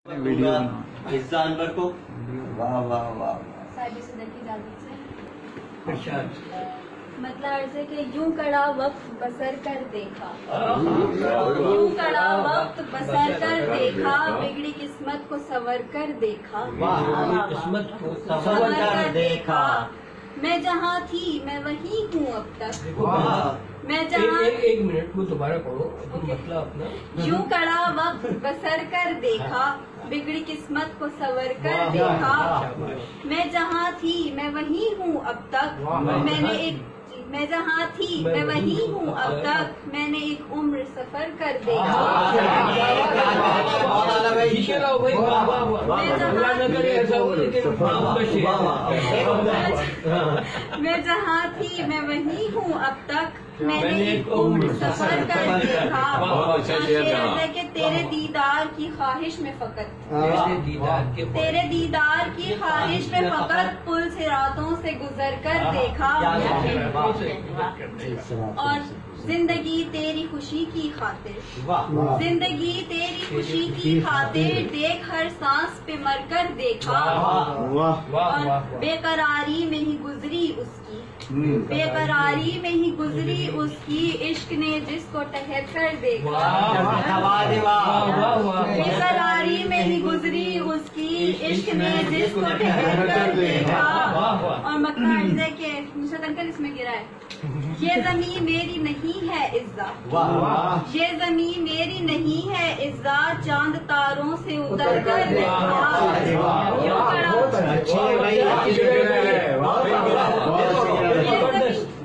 Video इस जानवर को। वाह वाह वाह। साहिब सदर की इजाजत से अच्छा, मतलब अर्ज है कि यूं कड़ा वक्त बसर कर देखा, यूं कड़ा वक्त बसर कर देखा, बिगड़ी किस्मत को संवर कर देखा, किस्मत को संवर कर देखा। मैं जहाँ थी मैं वहीं हूँ अब तक, मैं एक, जहाँ एक, एक मिनट को दोबारा पढ़ो मतलब अपना। यूं कड़ा वक्त बसर कर देखा, बिगड़ी किस्मत को संवर कर देखा, मैं जहाँ थी मैं वहीं हूँ अब तक, मैं जहाँ थी मैं वहीं हूँ अब तक, मैंने एक उम्र सफर कर देखा, मैं जहाँ थी मैं वहीं हूँ अब तक, मैंने एक उम्र सफर कर देखा, कि तेरे दीदार की ख्वाहिश में फकत, तेरे दीदार की ख्वाहिश में फकत पुल से रातों से गुजर कर देखा, और जिंदगी तेरी खुशी की खातिर, जिंदगी तेरी खुशी की खातिर, देख हर सांस पे मर कर देखा, और बेकरारी में ही गुजरी उसकी, बेकरारी में ही गुजरी उसकी, इश्क ने जिसको ठहर कर देखा, बेकरारी में ही गुजरी उसकी, इश्क ने जिसको ठहर कर देखा, और मक्का अर्ज़ है कि नुसरत अंकल इसमें गिरा है, ये ज़मीं मेरी नहीं है इज़्ज़त, ये ज़मीं मेरी नहीं है इज़्ज़त, चांद तारों से उतर कर देखा,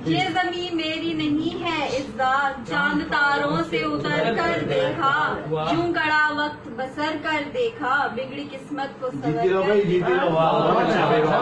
ये ज़मीं मेरी नहीं है इज़्ज़त, चांद तारों से उतर कर देखा, यूं कड़ा वक्त बसर कर देखा, बिगड़ी किस्मत को संवर कर देखा।